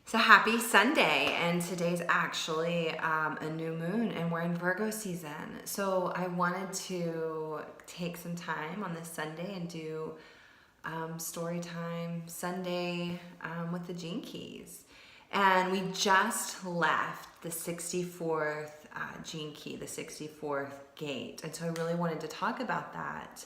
So happy Sunday, and today's actually a new moon, and we're in Virgo season. So I wanted to take some time on this Sunday and do story time Sunday with the Gene Keys. And we just left the 64th Gene Key, the 64th gate. And so I really wanted to talk about that.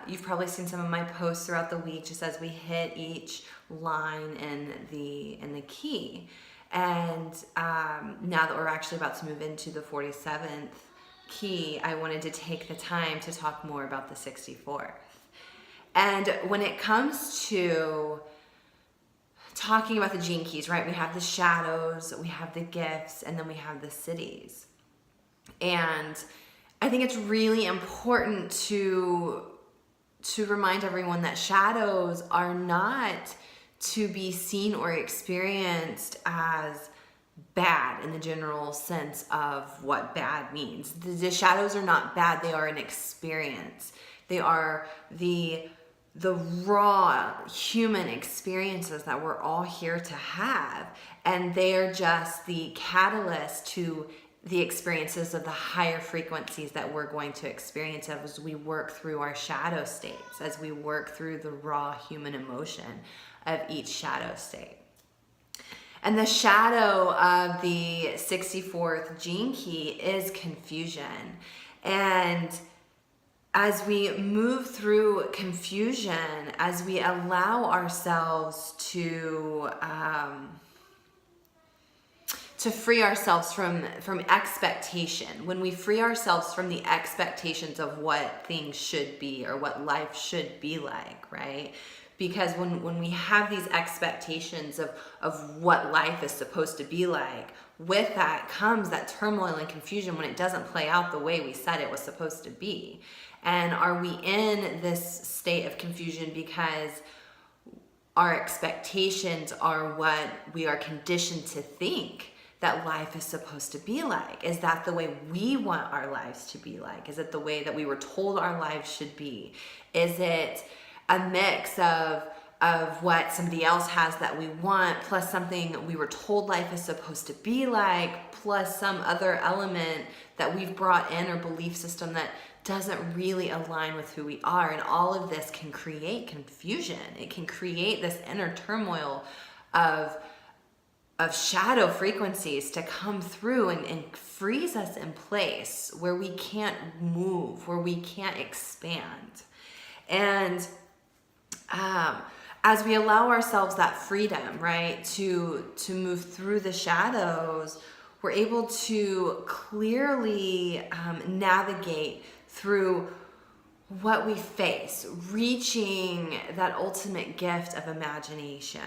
You've probably seen some of my posts throughout the week just as we hit each line in the key. And now that we're actually about to move into the 47th key, I wanted to take the time to talk more about the 64th. And when it comes to talking about the Gene Keys, right, we have the shadows, we have the gifts, and then we have the cities. And I think it's really important to remind everyone that shadows are not to be seen or experienced as bad in the general sense of what bad means. The shadows are not bad, they are an experience. They are the raw human experiences that we're all here to have, and they are just the catalyst to the experiences of the higher frequencies that we're going to experience as we work through our shadow states, as we work through the raw human emotion of each shadow state. And the shadow of the 64th Gene Key is confusion. And as we move through confusion, as we allow ourselves to free ourselves from expectation, when we free ourselves from the expectations of what things should be or what life should be like, right? Because when we have these expectations of what life is supposed to be like, with that comes that turmoil and confusion when it doesn't play out the way we said it was supposed to be. And are we in this state of confusion because our expectations are what we are conditioned to think that life is supposed to be like? Is that the way we want our lives to be like? Is it the way that we were told our lives should be? Is it a mix of what somebody else has that we want, plus something we were told life is supposed to be like, plus some other element that we've brought in or belief system that doesn't really align with who we are? And all of this can create confusion. It can create this inner turmoil of shadow frequencies to come through and freeze us in place where we can't move, where we can't expand. And as we allow ourselves that freedom, right, to move through the shadows, we're able to clearly navigate through what we face, reaching that ultimate gift of imagination.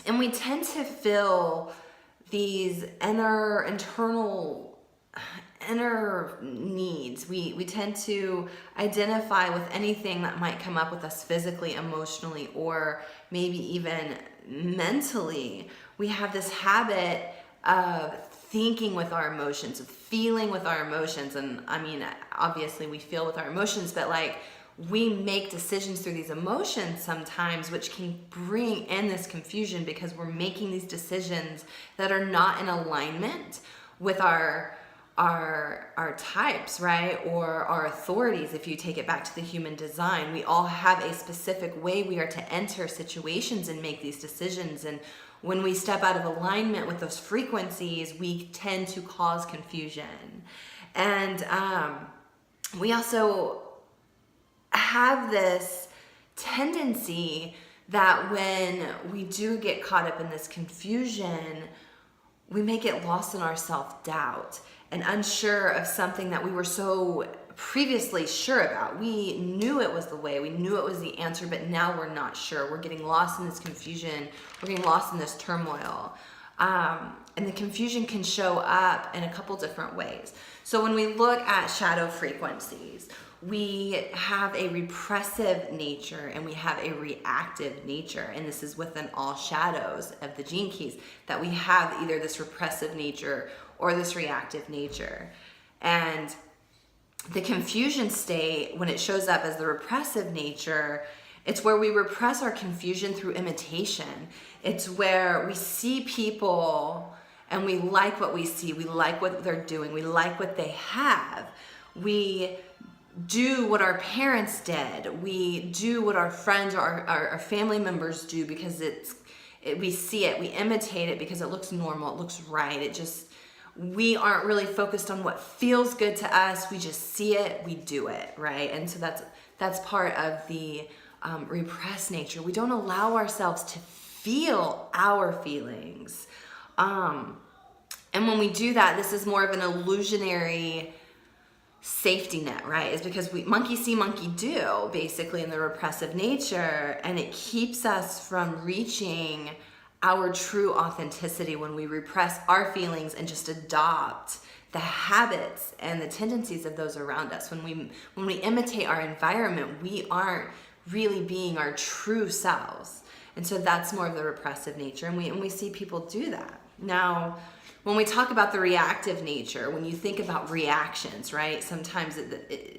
And we tend to feel these inner needs. We tend to identify with anything that might come up with us physically, emotionally, or maybe even mentally. We have this habit of thinking with our emotions, of feeling with our emotions. And I mean, obviously we feel with our emotions, but like we make decisions through these emotions sometimes, which can bring in this confusion because we're making these decisions that are not in alignment with our types, right? Or our authorities. If you take it back to the human design, we all have a specific way we are to enter situations and make these decisions. And when we step out of alignment with those frequencies, we tend to cause confusion. And we also have this tendency that when we do get caught up in this confusion, we may get lost in our self-doubt and unsure of something that we were so previously sure about. We knew it was the way, we knew it was the answer, but now we're not sure. We're getting lost in this confusion, we're getting lost in this turmoil. And the confusion can show up in a couple different ways. So when we look at shadow frequencies, we have a repressive nature and we have a reactive nature. And this is within all shadows of the Gene Keys, that we have either this repressive nature or this reactive nature. And the confusion state, when it shows up as the repressive nature, It's where we repress our confusion through imitation. It's where we see people and we like what we see. We like what they're doing. We like what they have. We do what our parents did. We do what our friends or our family members do because we see it. We imitate it because it looks normal. It looks right. We aren't really focused on what feels good to us. We just see it. We do it, right? And so that's part of the repressed nature. We don't allow ourselves to feel our feelings. And when we do that, this is more of an illusionary safety net, right? It's because we monkey see, monkey do, basically, in the repressive nature, and it keeps us from reaching our true authenticity when we repress our feelings and just adopt the habits and the tendencies of those around us. When we imitate our environment, we aren't really being our true selves. And so that's more of the repressive nature, and we see people do that. Now, when we talk about the reactive nature, when you think about reactions, right? Sometimes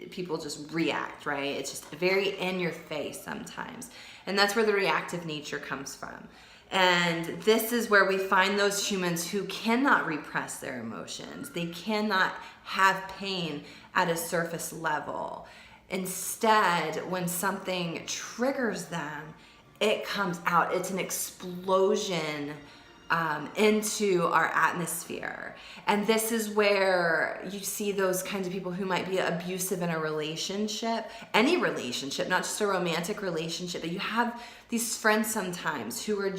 people just react, right? It's just very in your face sometimes. And that's where the reactive nature comes from. And this is where we find those humans who cannot repress their emotions. They cannot have pain at a surface level. Instead, when something triggers them, it comes out. It's an explosion into our atmosphere. And this is where you see those kinds of people who might be abusive in a relationship, any relationship, not just a romantic relationship, but you have these friends sometimes who are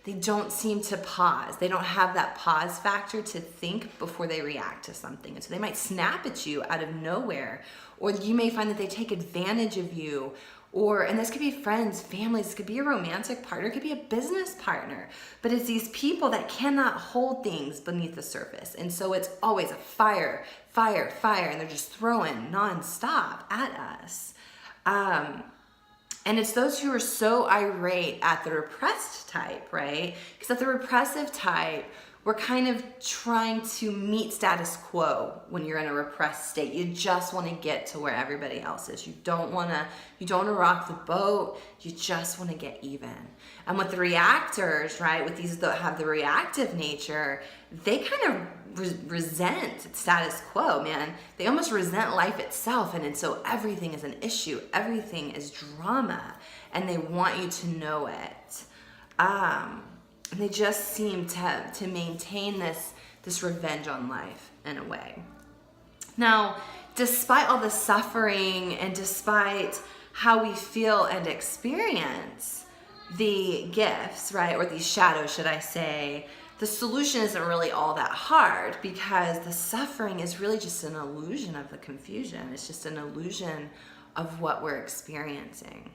they don't seem to pause. They don't have that pause factor to think before they react to something. And so they might snap at you out of nowhere, or you may find that they take advantage of you. And this could be friends, families, it could be a romantic partner, it could be a business partner. But it's these people that cannot hold things beneath the surface. And so it's always a fire, fire, fire, and they're just throwing nonstop at us. And it's those who are so irate at the repressed type, right? Because at the repressive type, we're kind of trying to meet status quo when you're in a repressed state. You just want to get to where everybody else is. You don't want to rock the boat. You just want to get even. And with the reactors, right, with these that have the reactive nature, they kind of resent status quo, man. They almost resent life itself. And so everything is an issue. Everything is drama. And they want you to know it. They just seem to maintain this revenge on life in a way. Now, despite all the suffering and despite how we feel and experience the gifts, right, or these shadows, should I say, the solution isn't really all that hard because the suffering is really just an illusion of the confusion. It's just an illusion of what we're experiencing.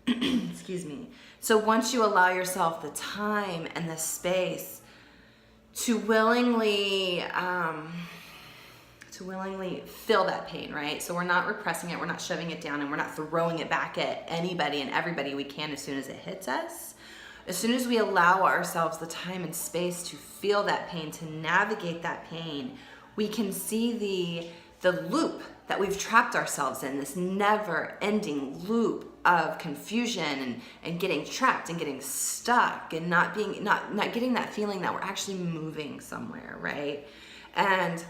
Excuse me. So once you allow yourself the time and the space to willingly feel that pain, right? So we're not repressing it, we're not shoving it down, and we're not throwing it back at anybody and everybody we can as soon as it hits us. As soon as we allow ourselves the time and space to feel that pain, to navigate that pain, we can see the loop that we've trapped ourselves in, this never-ending loop of confusion and getting trapped and getting stuck and not getting that feeling that we're actually moving somewhere, right? And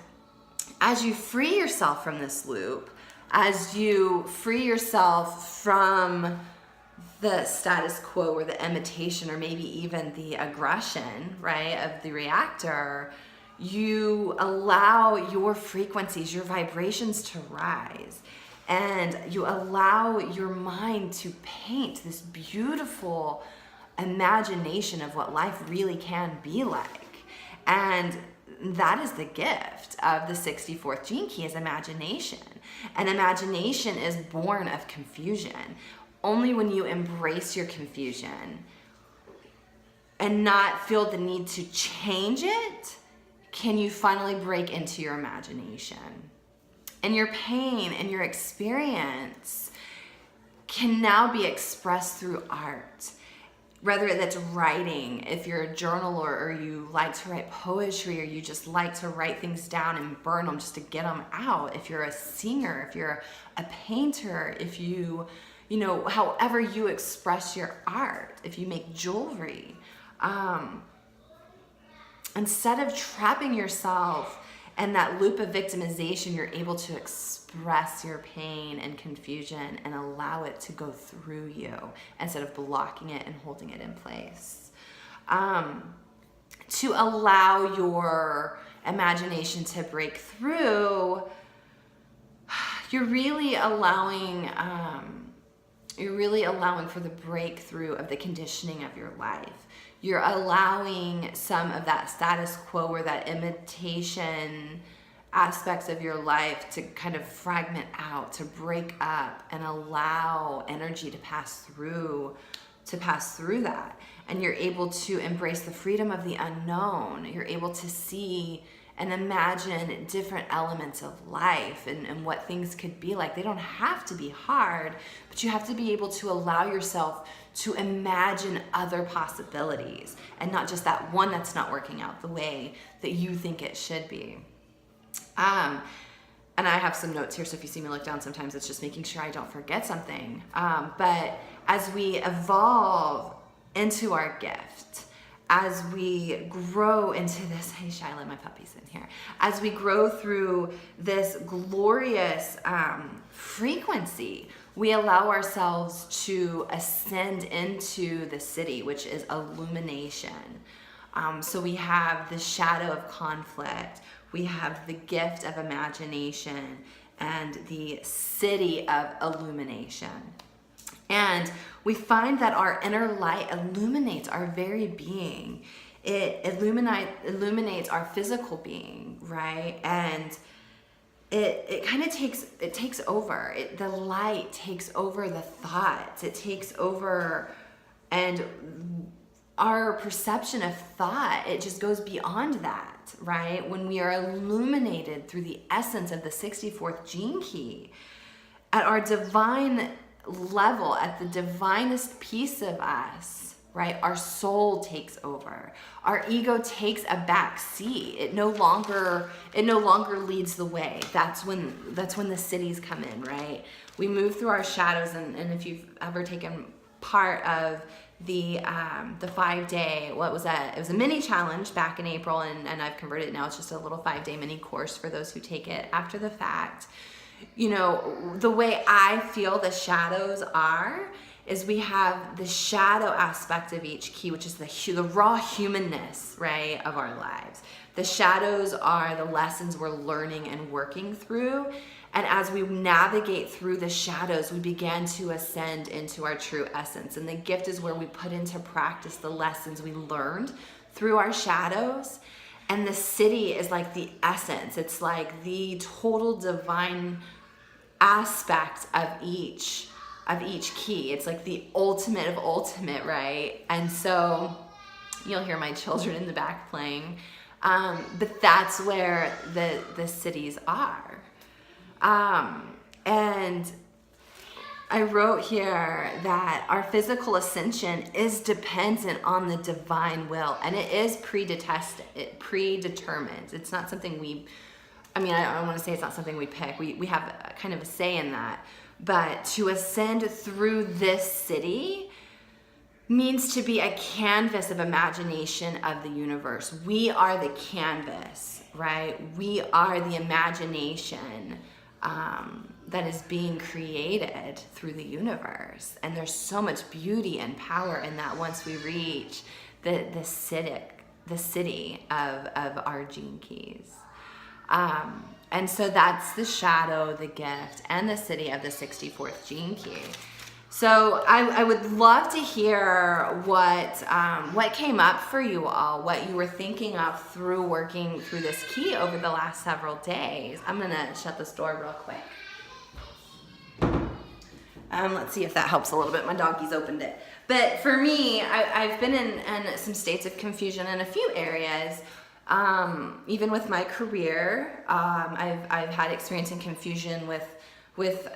as you free yourself from this loop, as you free yourself from the status quo or the imitation or maybe even the aggression, right, of the reactor, you allow your frequencies, your vibrations to rise. And you allow your mind to paint this beautiful imagination of what life really can be like. And that is the gift of the 64th gene key, is imagination. And imagination is born of confusion. Only when you embrace your confusion and not feel the need to change it can you finally break into your imagination. And your pain and your experience can now be expressed through art. Whether that's writing, if you're a journaler or you like to write poetry or you just like to write things down and burn them just to get them out. If you're a singer, if you're a painter, if you however you express your art, if you make jewelry, instead of trapping yourself in that loop of victimization, you're able to express your pain and confusion and allow it to go through you instead of blocking it and holding it in place. To allow your imagination to break through, you're really allowing for the breakthrough of the conditioning of your life. You're allowing some of that status quo or that imitation aspects of your life to kind of fragment out, to break up, and allow energy to pass through that. And you're able to embrace the freedom of the unknown. You're able to see and imagine different elements of life and what things could be like. They don't have to be hard, but you have to be able to allow yourself to imagine other possibilities and not just that one that's not working out the way that you think it should be. And I have some notes here, so if you see me look down sometimes, it's just making sure I don't forget something. But as we evolve into our gift, as we grow into this, hey Shyla, my puppy's in here. As we grow through this glorious frequency, we allow ourselves to ascend into the city, which is illumination. So we have the shadow of conflict, we have the gift of imagination, and the city of illumination. And we find that our inner light illuminates our very being. It illuminates our physical being, right? And it kind of takes over. The light takes over the thoughts. It takes over, and our perception of thought, it just goes beyond that, right? When we are illuminated through the essence of the 64th gene key, at our divine level, at the divinest piece of us, right? Our soul takes over. Our ego takes a back seat. It no longer leads the way. That's when the cities come in, right? We move through our shadows, and if you've ever taken part of the 5-day, what was that? It was a mini challenge back in April, and I've converted it now. It's just a little 5-day mini course for those who take it after the fact. The way I feel the shadows is we have the shadow aspect of each key, which is the raw humanness, right, of our lives. The shadows are the lessons we're learning and working through. And as we navigate through the shadows, we begin to ascend into our true essence. And the gift is where we put into practice the lessons we learned through our shadows. And the city is like the essence. It's like the total divine aspect of each key. It's like the ultimate of ultimate, right? And so you'll hear my children in the back playing. But that's where the cities are. And I wrote here that our physical ascension is dependent on the divine will, and it is predetermined. It's not something I don't want to say it's not something we pick. We have kind of a say in that. But to ascend through this city means to be a canvas of imagination of the universe. We are the canvas, right? We are the imagination that is being created through the universe. And there's so much beauty and power in that once we reach the city of our gene keys. And so that's the shadow, the gift, and the city of the 64th gene key. So I would love to hear what came up for you all, what you were thinking of through working through this key over the last several days. I'm gonna shut this door real quick. Let's see if that helps a little bit. My doggy's opened it. But for me, I've been in some states of confusion in a few areas. Even with my career, I've had experience in confusion with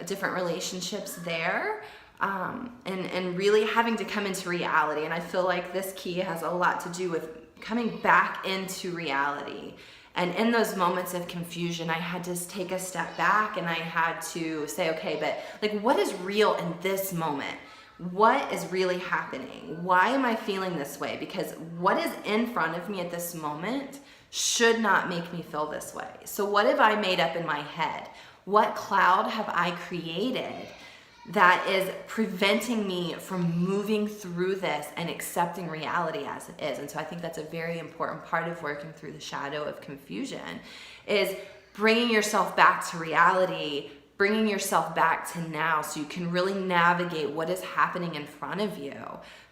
different relationships there. And really having to come into reality. And I feel like this key has a lot to do with coming back into reality And in those moments of confusion, I had to take a step back and I had to say, okay, but like, what is real in this moment? What is really happening? Why am I feeling this way? Because what is in front of me at this moment should not make me feel this way. So what have I made up in my head? What cloud have I created that is preventing me from moving through this and accepting reality as it is? And so I think that's a very important part of working through the shadow of confusion, is bringing yourself back to reality, bringing yourself back to now, so you can really navigate what is happening in front of you.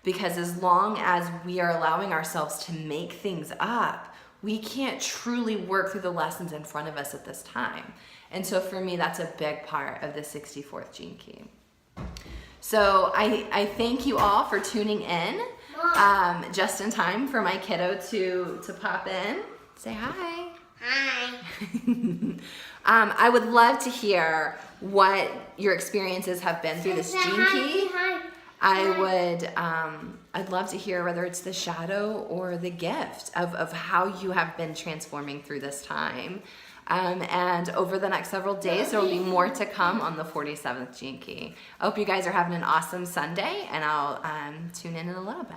Because as long as we are allowing ourselves to make things up, we can't truly work through the lessons in front of us at this time. And so for me, that's a big part of the 64th Gene Key. So I thank you all for tuning in, just in time for my kiddo to pop in. Say hi. Hi. I would love to hear what your experiences have been through this Gene Key. I'd love to hear whether it's the shadow or the gift of how you have been transforming through this time. And over the next several days, there will be more to come on the 47th Gene Key. I hope you guys are having an awesome Sunday, and I'll tune in a little bit.